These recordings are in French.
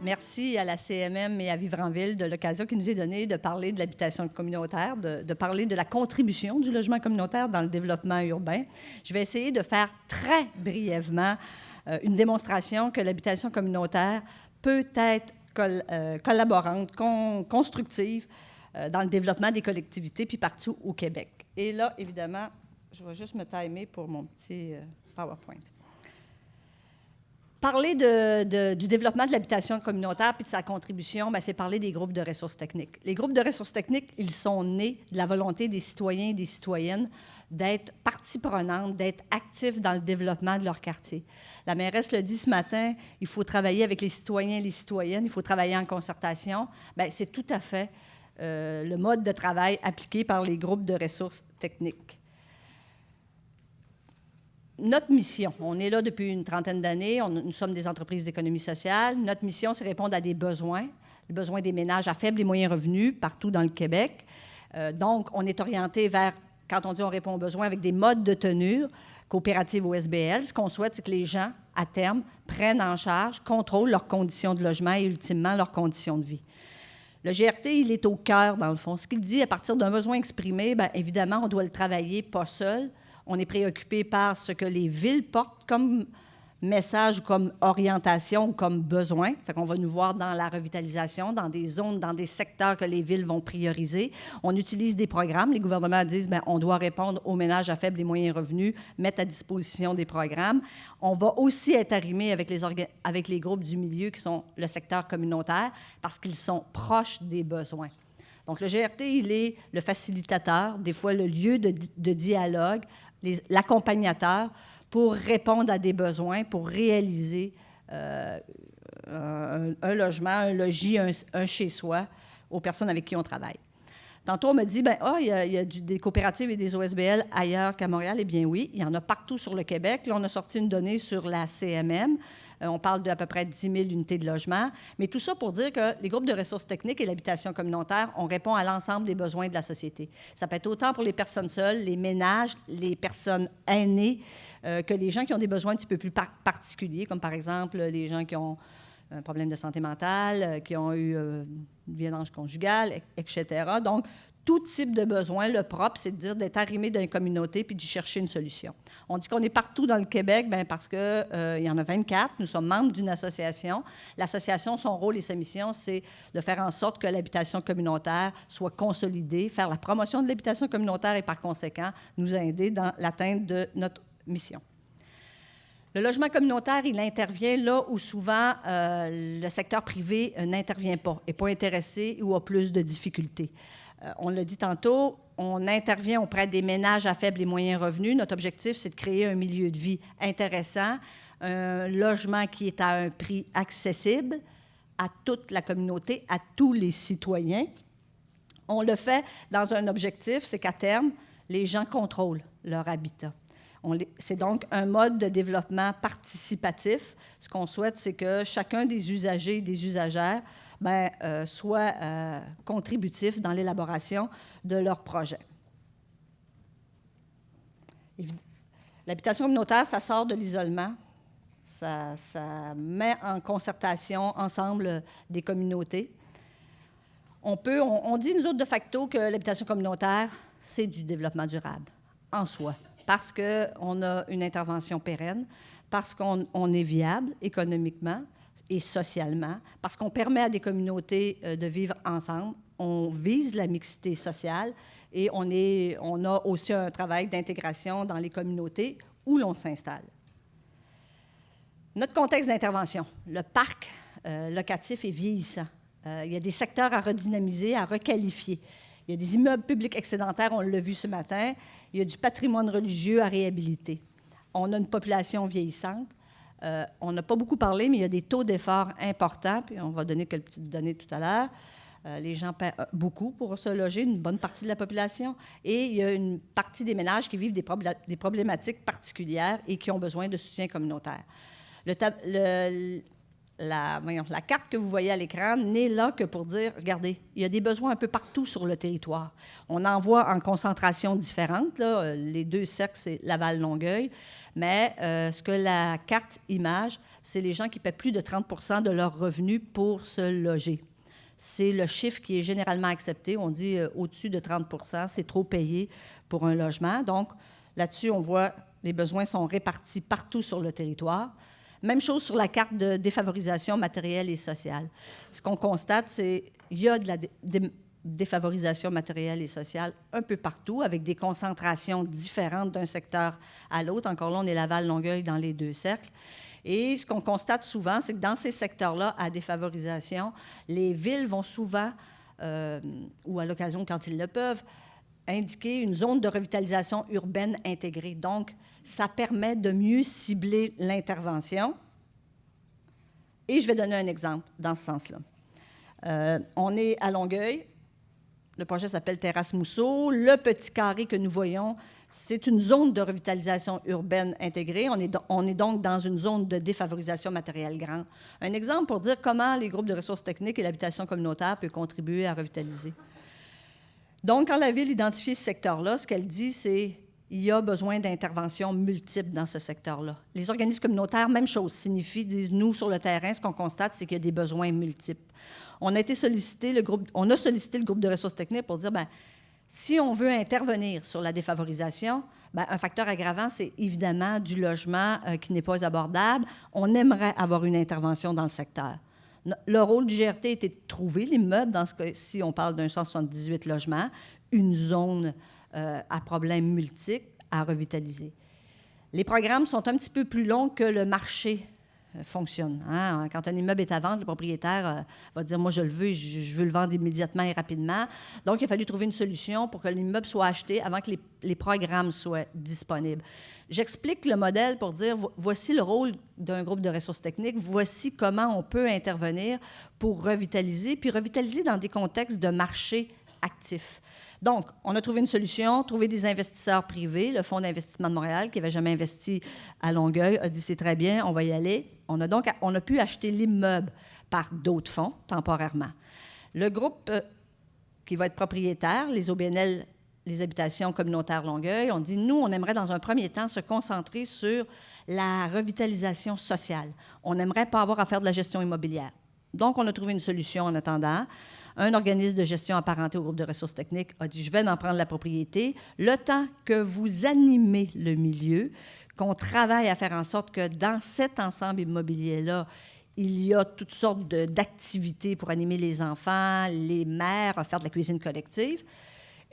Merci à la CMM et à Vivre en Ville de l'occasion qui nous est donnée de parler de l'habitation communautaire, de parler de la contribution du logement communautaire dans le développement urbain. Je vais essayer de faire très brièvement une démonstration que l'habitation communautaire peut être collaborante, constructive dans le développement des collectivités, puis partout au Québec. Et là, évidemment, je vais juste me timer pour mon petit PowerPoint. Parler du développement de l'habitation communautaire puis de sa contribution, c'est parler des groupes de ressources techniques. Les groupes de ressources techniques, ils sont nés de la volonté des citoyens et des citoyennes d'être partie prenante, d'être actifs dans le développement de leur quartier. La mairesse le dit ce matin, il faut travailler avec les citoyens et les citoyennes, il faut travailler en concertation. C'est tout à fait le mode de travail appliqué par les groupes de ressources techniques. Notre mission, on est là depuis une trentaine d'années, nous sommes des entreprises d'économie sociale. Notre mission, c'est répondre à des besoins, les besoins des ménages à faibles et moyens revenus partout dans le Québec. Donc, on est orienté vers, quand on dit on répond aux besoins, avec des modes de tenue coopératives ou SBL. Ce qu'on souhaite, c'est que les gens, à terme, prennent en charge, contrôlent leurs conditions de logement et ultimement leurs conditions de vie. Le GRT, il est au cœur, dans le fond. Ce qu'il dit, à partir d'un besoin exprimé, évidemment, on doit le travailler pas seul. On est préoccupé par ce que les villes portent comme message, comme orientation ou comme besoin. Fait qu'on va nous voir dans la revitalisation, dans des zones, dans des secteurs que les villes vont prioriser. On utilise des programmes. Les gouvernements disent on doit répondre aux ménages à faibles et moyens revenus, mettre à disposition des programmes. On va aussi être arrimé avec les groupes du milieu qui sont le secteur communautaire parce qu'ils sont proches des besoins. Donc, le GRT, il est le facilitateur, des fois le lieu de dialogue, l'accompagnateur pour répondre à des besoins, pour réaliser un logement, un logis, un chez-soi aux personnes avec qui on travaille. Tantôt, on me dit, il y a des coopératives et des OSBL ailleurs qu'à Montréal. Eh bien oui, il y en a partout sur le Québec. Là, on a sorti une donnée sur la CMM. On parle d'à peu près 10 000 unités de logement. Mais tout ça pour dire que les groupes de ressources techniques et l'habitation communautaire, on répond à l'ensemble des besoins de la société. Ça peut être autant pour les personnes seules, les ménages, les personnes aînées, que les gens qui ont des besoins un petit peu plus particuliers, comme par exemple les gens qui ont un problème de santé mentale, qui ont eu une violence conjugale, etc. Donc, tout type de besoin, le propre, c'est de dire d'être arrimé dans une communauté puis d'y chercher une solution. On dit qu'on est partout dans le Québec parce qu'il y en a 24. Nous sommes membres d'une association. L'association, son rôle et sa mission, c'est de faire en sorte que l'habitation communautaire soit consolidée, faire la promotion de l'habitation communautaire et par conséquent, nous aider dans l'atteinte de notre mission. Le logement communautaire, il intervient là où souvent le secteur privé n'intervient pas, n'est pas intéressé ou a plus de difficultés. On l'a dit tantôt, on intervient auprès des ménages à faibles et moyens revenus. Notre objectif, c'est de créer un milieu de vie intéressant, un logement qui est à un prix accessible à toute la communauté, à tous les citoyens. On le fait dans un objectif, c'est qu'à terme, les gens contrôlent leur habitat. C'est donc un mode de développement participatif. Ce qu'on souhaite, c'est que chacun des usagers et des usagères soit contributif dans l'élaboration de leur projet. L'habitation communautaire, ça sort de l'isolement. Ça met en concertation ensemble des communautés. On dit, nous autres, de facto, que l'habitation communautaire, c'est du développement durable en soi, parce qu'on a une intervention pérenne, parce qu'on est viable économiquement et socialement, parce qu'on permet à des communautés de vivre ensemble, on vise la mixité sociale et on a aussi un travail d'intégration dans les communautés où l'on s'installe. Notre contexte d'intervention, le parc locatif est vieillissant. Il y a des secteurs à redynamiser, à requalifier. Il y a des immeubles publics excédentaires, on l'a vu ce matin. Il y a du patrimoine religieux à réhabiliter. On a une population vieillissante. On n'a pas beaucoup parlé, mais il y a des taux d'effort importants, puis on va donner quelques petites données tout à l'heure. Les gens paient beaucoup pour se loger, une bonne partie de la population, et il y a une partie des ménages qui vivent des problématiques particulières et qui ont besoin de soutien communautaire. la carte que vous voyez à l'écran n'est là que pour dire, regardez, il y a des besoins un peu partout sur le territoire. On en voit en concentration différente. Là. Les 2 cercles, c'est Laval-Longueuil. Mais ce que la carte image, c'est les gens qui paient plus de 30 de leurs revenus pour se loger. C'est le chiffre qui est généralement accepté. On dit au-dessus de 30 c'est trop payé pour un logement. Donc, là-dessus, on voit les besoins sont répartis partout sur le territoire. Même chose sur la carte de défavorisation matérielle et sociale. Ce qu'on constate, c'est qu'il y a de la défavorisation matérielle et sociale un peu partout, avec des concentrations différentes d'un secteur à l'autre. Encore là, on est Laval-Longueuil dans les 2 cercles. Et ce qu'on constate souvent, c'est que dans ces secteurs-là, à défavorisation, les villes vont souvent, ou à l'occasion quand ils le peuvent, indiquer une zone de revitalisation urbaine intégrée. Donc, ça permet de mieux cibler l'intervention. Et je vais donner un exemple dans ce sens-là. On est à Longueuil. Le projet s'appelle Terrasse Mousseau. Le petit carré que nous voyons, c'est une zone de revitalisation urbaine intégrée. On est donc dans une zone de défavorisation matérielle grande. Un exemple pour dire comment les groupes de ressources techniques et l'habitation communautaire peuvent contribuer à revitaliser. Donc, quand la Ville identifie ce secteur-là, ce qu'elle dit, c'est qu'il y a besoin d'interventions multiples dans ce secteur-là. Les organismes communautaires, même chose, disent, nous, sur le terrain, ce qu'on constate, c'est qu'il y a des besoins multiples. On a sollicité le groupe de ressources techniques pour dire, bien, si on veut intervenir sur la défavorisation, bien, un facteur aggravant, c'est évidemment du logement qui n'est pas abordable. On aimerait avoir une intervention dans le secteur. Le rôle du GRT était de trouver l'immeuble, dans ce cas-ci, on parle d'un 178 logements, une zone à problèmes multiples à revitaliser. Les programmes sont un petit peu plus longs que le marché fonctionne. Hein? Quand un immeuble est à vendre, le propriétaire va dire « moi, je le veux, je veux le vendre immédiatement et rapidement ». Donc, il a fallu trouver une solution pour que l'immeuble soit acheté avant que les programmes soient disponibles. J'explique le modèle pour dire, voici le rôle d'un groupe de ressources techniques, voici comment on peut intervenir pour revitaliser, puis revitaliser dans des contextes de marché actif. Donc, on a trouvé une solution, trouvé des investisseurs privés. Le Fonds d'investissement de Montréal, qui n'avait jamais investi à Longueuil, a dit, c'est très bien, on va y aller. On a pu acheter l'immeuble par d'autres fonds, temporairement. Le groupe qui va être propriétaire, les OBNL, les habitations communautaires Longueuil, on dit, nous, on aimerait dans un premier temps se concentrer sur la revitalisation sociale. On n'aimerait pas avoir à faire de la gestion immobilière. Donc, on a trouvé une solution en attendant. Un organisme de gestion apparenté au groupe de ressources techniques a dit, je vais en prendre la propriété, le temps que vous animez le milieu, qu'on travaille à faire en sorte que dans cet ensemble immobilier-là, il y a toutes sortes d'activités pour animer les enfants, les mères, à faire de la cuisine collective.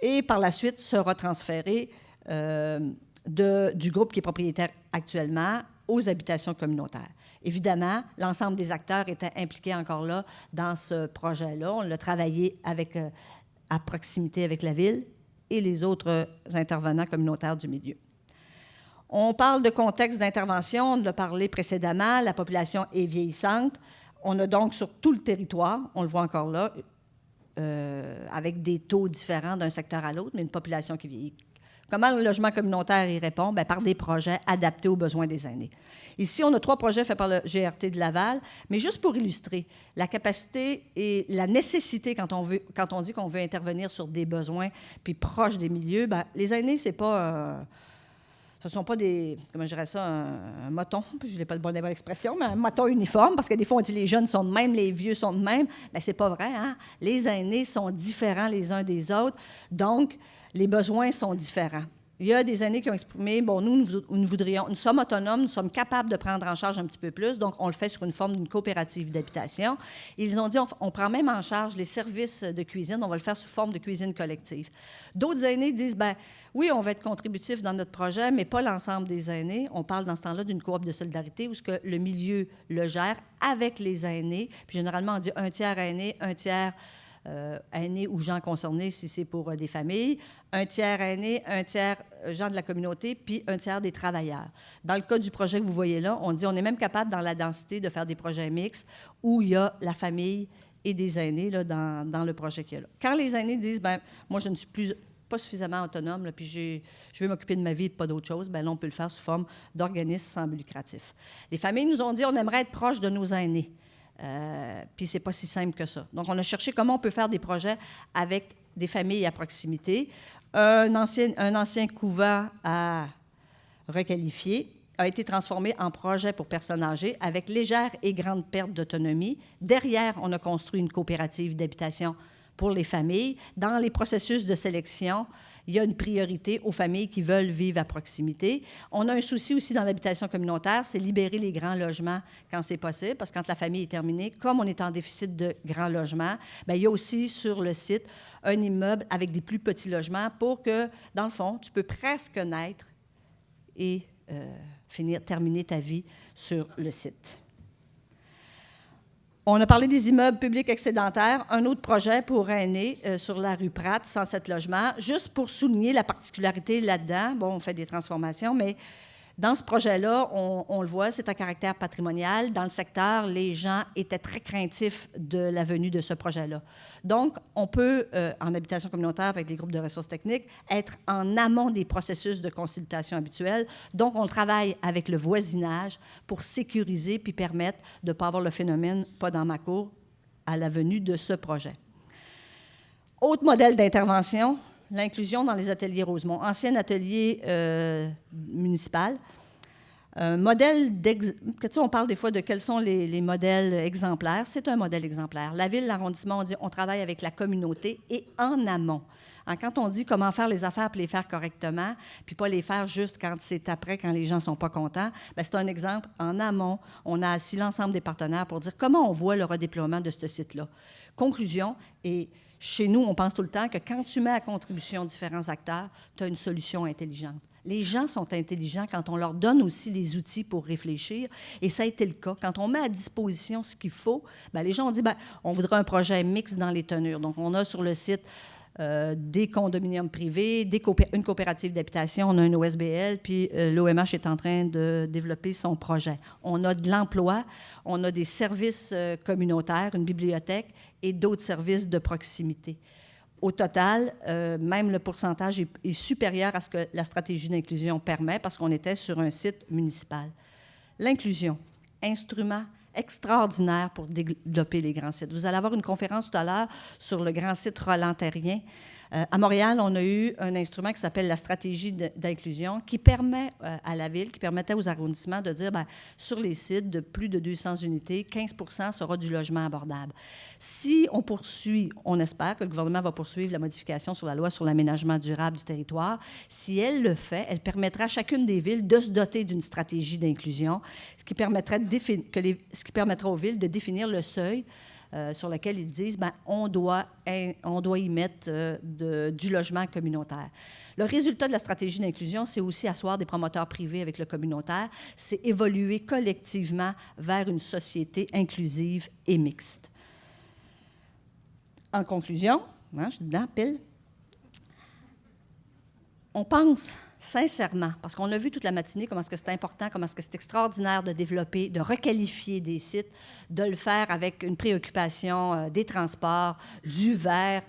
Et par la suite, sera transféré du groupe qui est propriétaire actuellement aux habitations communautaires. Évidemment, l'ensemble des acteurs étaient impliqués encore là dans ce projet-là. On l'a travaillé à proximité avec la Ville et les autres intervenants communautaires du milieu. On parle de contexte d'intervention, on l'a parlé précédemment, la population est vieillissante. On a donc sur tout le territoire, on le voit encore là, avec des taux différents d'un secteur à l'autre, mais une population qui vieillit. Comment le logement communautaire y répond? Bien, par des projets adaptés aux besoins des aînés. Ici, on a 3 projets faits par le GRT de Laval, mais juste pour illustrer la capacité et la nécessité quand on dit qu'on veut intervenir sur des besoins puis proches des milieux, bien, les aînés, ce ne sont pas des, comment je dirais ça, un moton, je n'ai pas le bon expression, mais un moton uniforme, parce que des fois, on dit les jeunes sont de même, les vieux sont de même. Bien, ce n'est pas vrai, hein? Les aînés sont différents les uns des autres, donc les besoins sont différents. Il y a des aînés qui ont exprimé, bon, nous sommes autonomes, nous sommes capables de prendre en charge un petit peu plus, donc on le fait sur une forme d'une coopérative d'habitation. Ils ont dit, on prend même en charge les services de cuisine, on va le faire sous forme de cuisine collective. D'autres aînés disent, bien, oui, on va être contributif dans notre projet, mais pas l'ensemble des aînés. On parle dans ce temps-là d'une coop de solidarité où ce que le milieu le gère avec les aînés. Puis généralement, on dit un tiers aînés, un tiers aînés ou gens concernés si c'est pour des familles, un tiers aînés, un tiers gens de la communauté, puis un tiers des travailleurs. Dans le cas du projet que vous voyez là, on dit on est même capable dans la densité de faire des projets mixtes où il y a la famille et des aînés là, dans le projet qu'il y a là. Quand les aînés disent, bien, moi je ne suis pas suffisamment autonome, là, puis je veux m'occuper de ma vie et pas d'autre chose, bien là, on peut le faire sous forme d'organisme sans but lucratif. Les familles nous ont dit on aimerait être proche de nos aînés. Puis c'est pas si simple que ça. Donc, on a cherché comment on peut faire des projets avec des familles à proximité. Un ancien couvent à requalifier a été transformé en projet pour personnes âgées avec légère et grande perte d'autonomie. Derrière, on a construit une coopérative d'habitation pour les familles. Dans les processus de sélection, il y a une priorité aux familles qui veulent vivre à proximité. On a un souci aussi dans l'habitation communautaire, c'est libérer les grands logements quand c'est possible, parce que quand la famille est terminée, comme on est en déficit de grands logements, bien, il y a aussi sur le site un immeuble avec des plus petits logements pour que, dans le fond, tu peux presque naître et terminer ta vie sur le site. On a parlé des immeubles publics excédentaires. Un autre projet pour aînés sur la rue Pratt, 107 logements, juste pour souligner la particularité là-dedans. Bon, on fait des transformations, mais dans ce projet-là, on le voit, c'est à caractère patrimonial. Dans le secteur, les gens étaient très craintifs de la venue de ce projet-là. Donc, on peut, en habitation communautaire avec des groupes de ressources techniques, être en amont des processus de consultation habituels. Donc, on travaille avec le voisinage pour sécuriser puis permettre de ne pas avoir le phénomène « pas dans ma cour » à la venue de ce projet. Autre modèle d'intervention, l'inclusion dans les ateliers Rosemont, ancien atelier municipal. Modèle on parle des fois de quels sont les modèles exemplaires. C'est un modèle exemplaire. La ville, l'arrondissement, on dit on travaille avec la communauté et en amont. Quand on dit comment faire les affaires puis les faire correctement, puis pas les faire juste quand c'est après, quand les gens ne sont pas contents, bien, c'est un exemple. En amont, on a assis l'ensemble des partenaires pour dire comment on voit le redéploiement de ce site-là. Conclusion, et chez nous, on pense tout le temps que quand tu mets à contribution différents acteurs, tu as une solution intelligente. Les gens sont intelligents quand on leur donne aussi les outils pour réfléchir, et ça a été le cas. Quand on met à disposition ce qu'il faut, bien, les gens ont dit on voudrait un projet mixte dans les tenures. Donc, on a sur le site des condominiums privés, une coopérative d'habitation, on a un OSBL, puis l'OMH est en train de développer son projet. On a de l'emploi, on a des services communautaires, une bibliothèque et d'autres services de proximité. Au total, même le pourcentage est supérieur à ce que la stratégie d'inclusion permet parce qu'on était sur un site municipal. L'inclusion, instrument extraordinaire pour développer les grands sites. Vous allez avoir une conférence tout à l'heure sur le grand site Roland-Terrien. À Montréal, on a eu un instrument qui s'appelle la stratégie d'inclusion qui permet à la ville, qui permettait aux arrondissements de dire, sur les sites de plus de 200 unités, 15 % sera du logement abordable. Si on poursuit, on espère que le gouvernement va poursuivre la modification sur la loi sur l'aménagement durable du territoire. Si elle le fait, elle permettra à chacune des villes de se doter d'une stratégie d'inclusion, ce qui permettra aux villes de définir le seuil sur lequel ils disent on doit y mettre du logement communautaire. Le résultat de la stratégie d'inclusion, c'est aussi asseoir des promoteurs privés avec le communautaire, c'est évoluer collectivement vers une société inclusive et mixte. En conclusion, je suis dedans, pile, on pense sincèrement, parce qu'on a vu toute la matinée comment est-ce que c'est important, comment est-ce que c'est extraordinaire de développer, de requalifier des sites, de le faire avec une préoccupation des transports, du verre,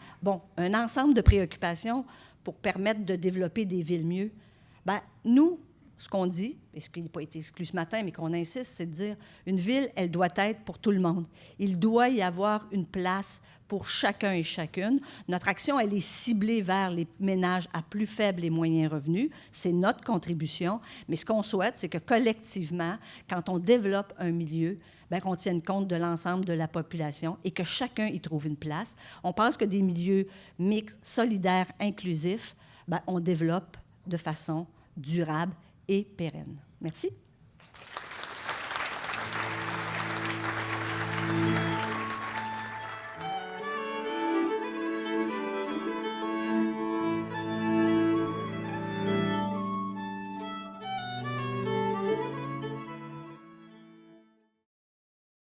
un ensemble de préoccupations pour permettre de développer des villes mieux. Nous, ce qu'on dit, et ce qui n'a pas été exclu ce matin, mais qu'on insiste, c'est de dire une ville, elle doit être pour tout le monde. Il doit y avoir une place pour chacun et chacune. Notre action, elle est ciblée vers les ménages à plus faibles et moyens revenus. C'est notre contribution. Mais ce qu'on souhaite, c'est que collectivement, quand on développe un milieu, qu'on tienne compte de l'ensemble de la population et que chacun y trouve une place. On pense que des milieux mixtes, solidaires, inclusifs, on développe de façon durable et pérenne. Merci.